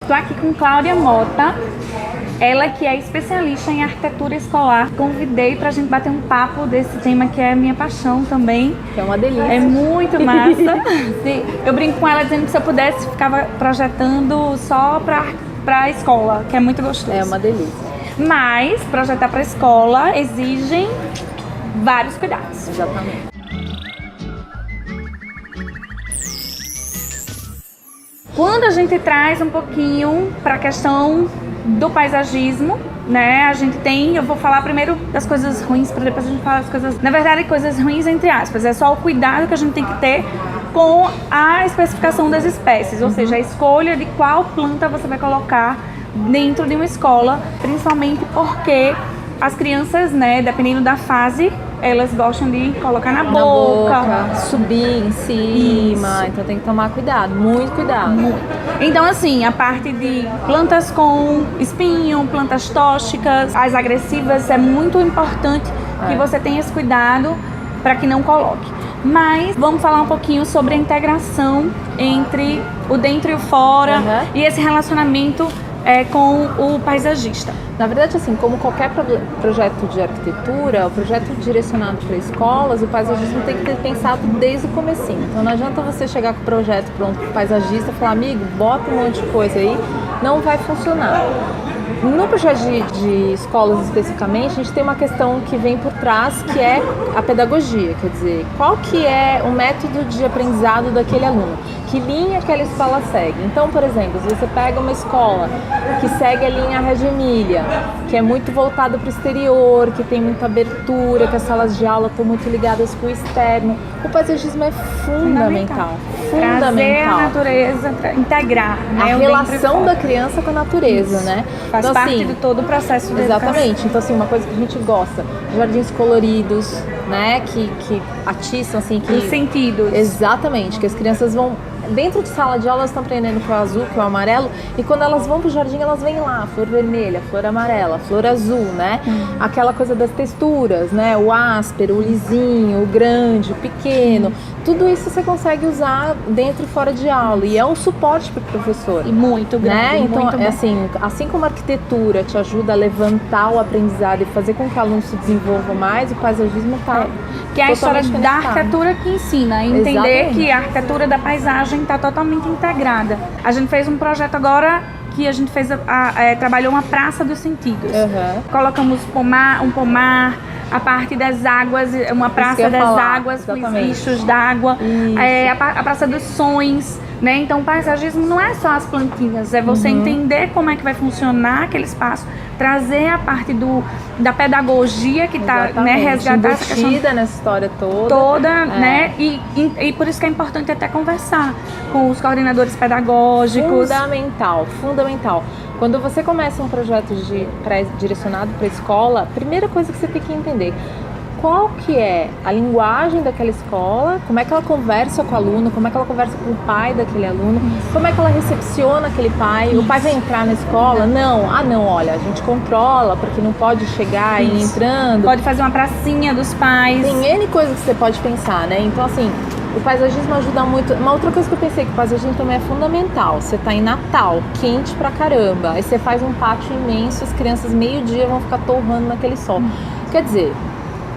Estou aqui com Cláudia Mota, ela que é especialista em arquitetura escolar. Convidei para a gente bater um papo desse tema que é a minha paixão também. Que é uma delícia. É muito massa. Eu brinco com ela dizendo que se eu pudesse ficava projetando só para a escola, que é muito gostoso. É uma delícia. Mas projetar para a escola exigem vários cuidados. Exatamente. Quando a gente traz um pouquinho para a questão do paisagismo, né? A gente tem, eu vou falar primeiro das coisas ruins para depois a gente falar das coisas, na verdade, coisas ruins entre aspas. É só o cuidado que a gente tem que ter com a especificação das espécies, ou seja, a escolha de qual planta você vai colocar dentro de uma escola, principalmente porque as crianças, né, dependendo da fase, elas gostam de colocar na boca, subir em cima. Isso. Então tem que tomar cuidado, muito cuidado. Muito. Então, assim, a parte de plantas com espinho, plantas tóxicas, as agressivas, é muito importante que você tenha esse cuidado para que não coloque. Mas vamos falar um pouquinho sobre a integração entre o dentro e o fora e esse relacionamento com o paisagista. Na verdade, assim, como qualquer projeto de arquitetura, o projeto direcionado para escolas, o paisagismo tem que ter pensado desde o comecinho. Então não adianta você chegar com o projeto pronto para o paisagista e falar, amigo, bota um monte de coisa aí, não vai funcionar. No projeto de escolas especificamente, a gente tem uma questão que vem por trás, que é a pedagogia, quer dizer, qual que é o método de aprendizado daquele aluno, que linha aquela escola segue. Então, por exemplo, se você pega uma escola que segue a linha Reggio Emília, que é muito voltada para o exterior, que tem muita abertura, que as salas de aula estão muito ligadas com o externo, o paisagismo é fundamental. Trazer a natureza para integrar, né, a relação da criança com a natureza, né? Faz então, parte assim, de todo o processo de exatamente. educação. Então, assim, uma coisa que a gente gosta, jardins coloridos, né? Que atiçam, assim, que... Os sentidos. Exatamente, que as crianças vão... Dentro de sala de aula elas estão aprendendo que é o azul, que é o amarelo, e quando elas vão pro jardim elas veem lá, flor vermelha, flor amarela, flor azul, né? Aquela coisa das texturas, né? O áspero, o lisinho, o grande, o pequeno, tudo isso você consegue usar dentro e fora de aula, e é um suporte para o professor. E muito grande, né? Então, muito bom. assim como a arquitetura te ajuda a levantar o aprendizado e fazer com que o aluno se desenvolva mais, o paisagismo está que é a história da arquitetura que ensina a entender que a arquitetura da paisagem está totalmente integrada. A gente fez um projeto agora que a gente fez trabalhou uma praça dos sentidos. Colocamos um pomar, a parte das águas, uma praça das águas com os bichos d'água, a praça dos sons, né? Então o paisagismo não é só as plantinhas, é você entender como é que vai funcionar aquele espaço, trazer a parte da pedagogia que está, né, resgatar essa questão nessa história toda, né? E por isso que é importante até conversar com os coordenadores pedagógicos. Fundamental. Quando você começa um projeto direcionado para a escola, a primeira coisa que você tem que entender qual que é a linguagem daquela escola, como é que ela conversa com o aluno, como é que ela conversa com o pai daquele aluno, como é que ela recepciona aquele pai. O pai vai entrar na escola? Não, olha, a gente controla porque não pode chegar e ir entrando. Pode fazer uma pracinha dos pais. Tem N coisas que você pode pensar, né? Então, assim, o paisagismo ajuda muito. Uma outra coisa que eu pensei que o paisagismo também é fundamental. Você tá em Natal, quente pra caramba, aí você faz um pátio imenso, as crianças meio-dia vão ficar torrando naquele sol. Quer dizer,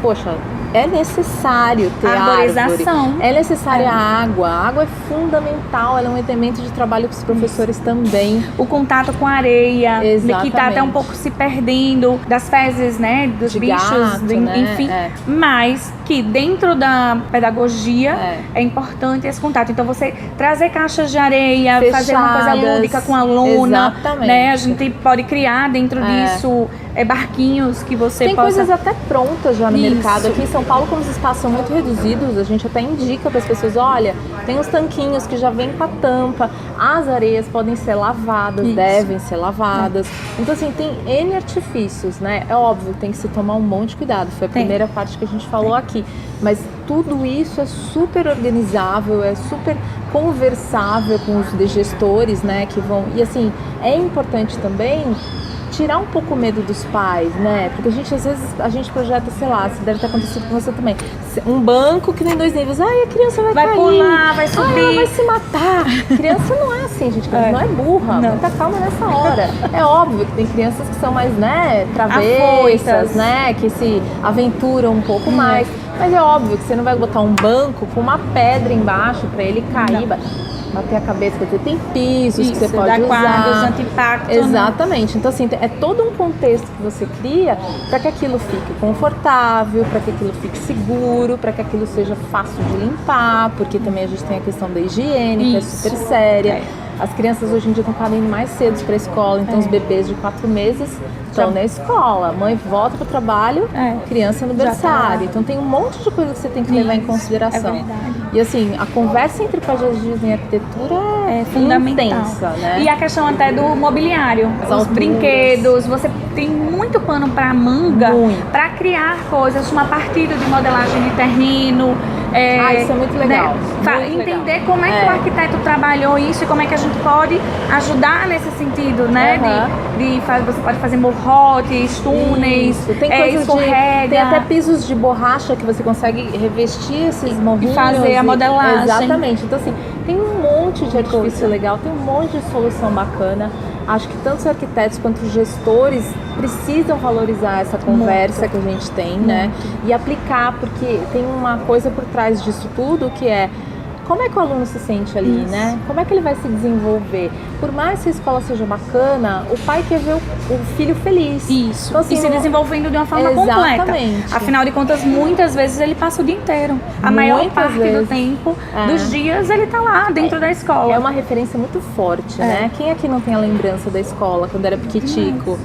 poxa, é necessário ter arborização. Árvore. É necessária a água. A água é fundamental, ela é um elemento de trabalho para os professores também. O contato com a areia, que está até um pouco se perdendo, das fezes, né, dos de bichos, gato, né? enfim. Mas que dentro da pedagogia é importante esse contato. Então você trazer caixas de areia, fechadas, fazer uma coisa lúdica com a aluna, né? A gente pode criar dentro disso barquinhos que você tem possa... coisas até prontas já no mercado. Aqui em São Paulo, como os espaços são muito reduzidos, a gente até indica para as pessoas, olha, tem uns tanquinhos que já vêm com a tampa, as areias podem ser lavadas, devem ser lavadas. Então, assim, tem N artifícios, né? É óbvio, tem que se tomar um monte de cuidado. Foi a primeira parte que a gente falou aqui. Mas tudo isso é super organizável, é super conversável com os gestores, né? Que vão... E, assim, é importante também tirar um pouco o medo dos pais, né? Porque às vezes a gente projeta, sei lá, se deve ter acontecido com você também, um banco que tem 2 níveis, ai, a criança vai cair, pular, vai subir, ela vai se matar. Criança não é assim, gente, criança não é burra, muita calma nessa hora. É óbvio que tem crianças que são mais, né, travessas, né, que se aventuram um pouco mais, mas é óbvio que você não vai botar um banco com uma pedra embaixo para ele cair, bater a cabeça, quer dizer, tem pisos que você pode usar. Quadros, anti-impacto. Exatamente. Então, assim, é todo um contexto que você cria para que aquilo fique confortável, para que aquilo fique seguro, para que aquilo seja fácil de limpar, porque também a gente tem a questão da higiene, que é super séria. As crianças hoje em dia estão indo mais cedo para a escola, então os bebês de 4 meses estão na escola, mãe volta para o trabalho, criança no berçário. Então tem um monte de coisa que você tem que levar em consideração. É verdade. E assim, a conversa entre paisagismo e arquitetura é fundamental, intensa, né? E a questão até do mobiliário, os brinquedos, você tem muito pano para manga para criar coisas, uma partida de modelagem de terreno. Isso é muito legal. Né? Entender como é que o arquiteto trabalhou isso e como é que a gente pode ajudar nesse sentido, né? Você pode fazer morrotes, túneis, tem coisas escorrega. Tem até pisos de borracha que você consegue revestir esses morrinhos. E fazer a modelagem. Exatamente. Então assim, tem um monte de artifício legal, tem um monte de solução bacana. Acho que tanto os arquitetos quanto os gestores precisam valorizar essa conversa que a gente tem, né? E aplicar, porque tem uma coisa por trás disso tudo que é como é que o aluno se sente ali, né? Como é que ele vai se desenvolver? Por mais que a escola seja bacana, o pai quer ver o filho feliz. Isso. Então, assim, e se desenvolvendo de uma forma completa. Afinal de contas, muitas vezes ele passa o dia inteiro. A maior parte do tempo, dos dias, ele tá lá dentro da escola. É uma referência muito forte, né? Quem aqui não tem a lembrança da escola quando era piquitico?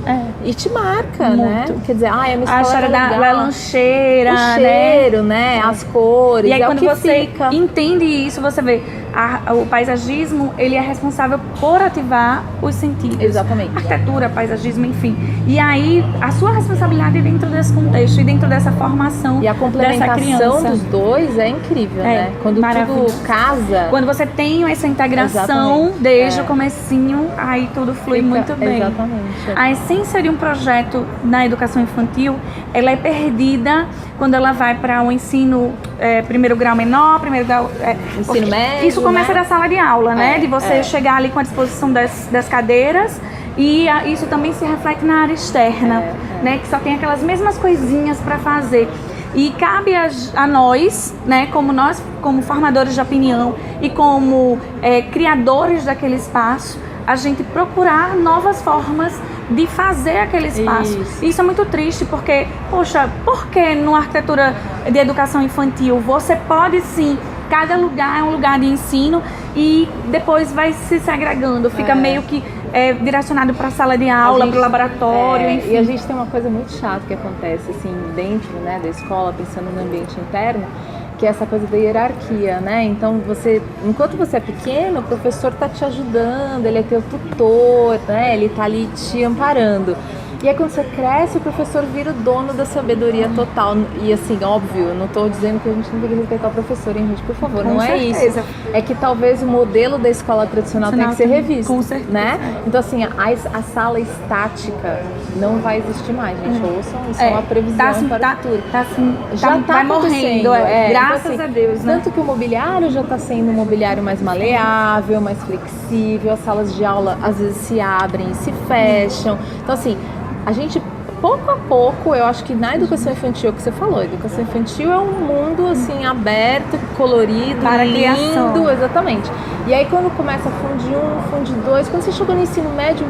E te marca, né? Quer dizer, a minha escola a história da lancheira, o cheiro, né? As cores. E aí quando você fica. Entende isso, você vê, o paisagismo, ele é responsável por ativar os sentidos. Exatamente. Arquitetura, paisagismo, enfim. E aí, a sua responsabilidade dentro desse contexto e dentro dessa formação e a complementação dos dois é incrível, né? Quando tudo casa. Quando você tem essa integração desde o comecinho, aí tudo flui muito bem. Exatamente. A essência de um projeto na educação infantil, ela é perdida quando ela vai para o ensino primeiro grau menor, primeiro grau... ensino médio, isso começa da sala de aula, né? De você chegar ali com a disposição das cadeiras e isso também se reflete na área externa, né? Que só tem aquelas mesmas coisinhas para fazer. E cabe a nós, né, como formadores de opinião e como criadores daquele espaço, a gente procurar novas formas de fazer aquele espaço. Isso é muito triste porque, poxa, por que numa arquitetura de educação infantil você pode sim, cada lugar é um lugar de ensino e depois vai se segregando, fica meio que direcionado para a sala de aula, para o laboratório, enfim. E a gente tem uma coisa muito chata que acontece assim dentro, né, da escola, pensando no ambiente interno, que é essa coisa da hierarquia, né? Então enquanto você é pequeno, o professor tá te ajudando, ele é teu tutor, né? Ele tá ali te amparando. E aí quando você cresce, o professor vira o dono da sabedoria total. E assim, óbvio, eu não tô dizendo que a gente não tem que respeitar o professor, hein, gente? Por favor, não é isso. É que talvez o modelo da escola tradicional tem que ser revisto, com certeza, né? Então assim, a sala estática não vai existir mais, gente. Ouçam, isso é uma previsão para o futuro. Já vai morrendo, graças então, assim, a Deus, né? Tanto que o mobiliário já está sendo um mobiliário mais maleável, mais flexível, as salas de aula às vezes se abrem e se fecham. Então assim, a gente, pouco a pouco, eu acho que na educação infantil, que você falou, a educação infantil é um mundo assim aberto, colorido, para lindo, exatamente. E aí quando começa a fundir fundir dois, quando você chegou no ensino médio,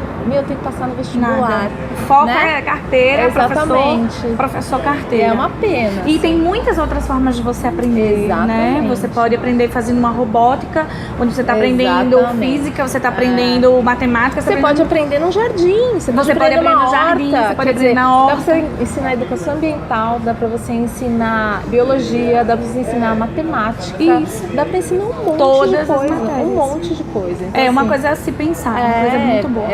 tem que passar no vestibular. Foca a carteira, exatamente. Professor carteira. É uma pena. E tem muitas outras formas de você aprender, né? Você pode aprender fazendo uma robótica, onde você está aprendendo física, você está aprendendo matemática. Você pode aprender no jardim, você pode aprender no jardim, você pode aprender na horta. Dá pra você ensinar educação ambiental, dá pra você ensinar biologia, dá pra você ensinar matemática. Isso. Dá pra ensinar um monte de coisa. Um monte de coisa. Então, uma coisa a se pensar, uma coisa muito boa.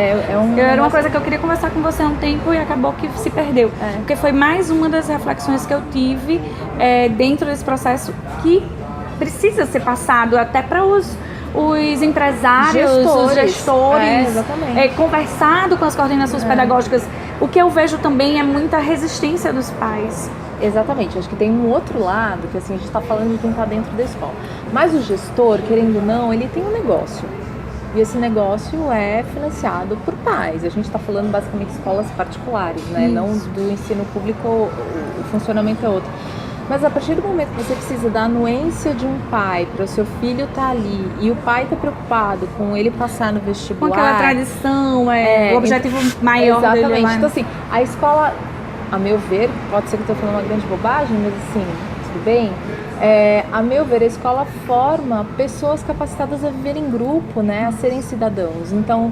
Era uma coisa que eu queria conversar com você há um tempo e acabou que se perdeu. Porque foi mais uma das reflexões que eu tive dentro desse processo que precisa ser passado até para os os empresários, os gestores, conversado com as coordenações pedagógicas. O que eu vejo também é muita resistência dos pais. Exatamente, acho que tem um outro lado, que assim, a gente está falando de quem está dentro da escola. Mas o gestor, querendo ou não, ele tem um negócio. E esse negócio é financiado por pais. A gente está falando basicamente de escolas particulares, né? Não do ensino público, o funcionamento é outro. Mas a partir do momento que você precisa da anuência de um pai para o seu filho estar ali e o pai está preocupado com ele passar no vestibular... Com aquela tradição, o objetivo maior dele. Exatamente. Então assim, a escola, a meu ver, pode ser que eu estou falando uma grande bobagem, mas assim, tudo bem... a meu ver, a escola forma pessoas capacitadas a viver em grupo, né, a serem cidadãos. Então,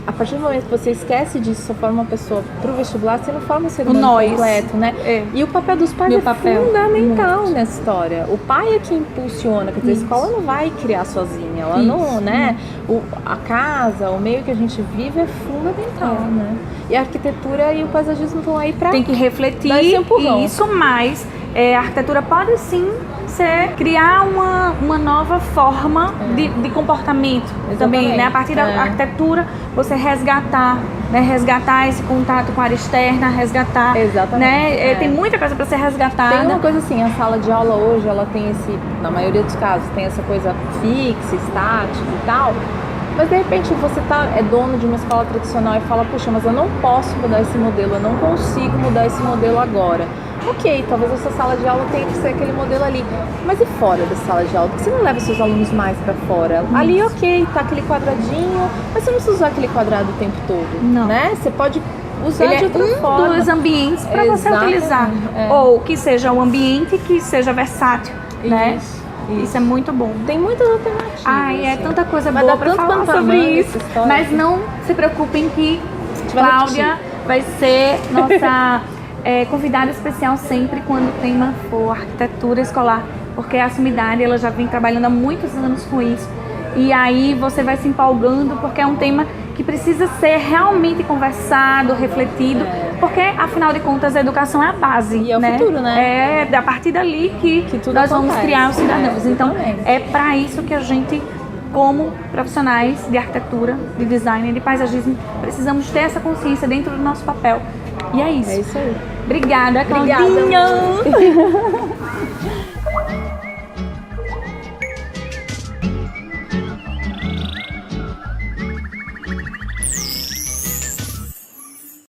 a partir do momento que você esquece disso, só forma uma pessoa para o vestibular, você não forma um ser humano completo, né? E o papel dos pais fundamental nessa história. O pai é que impulsiona, quer dizer, a escola não vai criar sozinha, ela não, né? A casa, o meio que a gente vive é fundamental, né? E a arquitetura e o paisagismo estão aí para... Tem que refletir isso, mas a arquitetura pode sim criar uma nova forma de comportamento. Exatamente. Também, né? A partir da arquitetura, você resgatar esse contato com a área externa, resgatar. Exatamente. Né? Tem muita coisa para ser resgatada. Tem uma coisa assim, a sala de aula hoje, ela tem na maioria dos casos, tem essa coisa fixa, estática e tal. Mas de repente você é dono de uma escola tradicional e fala, puxa, mas eu não posso mudar esse modelo, eu não consigo mudar esse modelo agora. Ok, talvez a sua sala de aula tenha que ser aquele modelo ali. Mas e fora da sala de aula? Por que você não leva seus alunos mais para fora? Ali, ok, tá aquele quadradinho, mas você não precisa usar aquele quadrado o tempo todo. Não. Né? Você pode usar de outra forma. Dos ambientes para você utilizar. Ou que seja um ambiente que seja versátil, né? Isso é muito bom. Tem muitas alternativas. É tanta coisa boa para falar sobre isso. Mas não se preocupem que Cláudia vai ser nossa convidada especial sempre quando o tema for arquitetura escolar. Porque a Sumidade, ela já vem trabalhando há muitos anos com isso. E aí você vai se empolgando porque é um tema que precisa ser realmente conversado, refletido, porque afinal de contas a educação é a base. E é o futuro, né? É a partir dali que nós vamos criar os cidadãos. Então é para isso que a gente, como profissionais de arquitetura, de design, de paisagismo, precisamos ter essa consciência dentro do nosso papel. E é isso. É isso aí. Obrigada, Claudinha!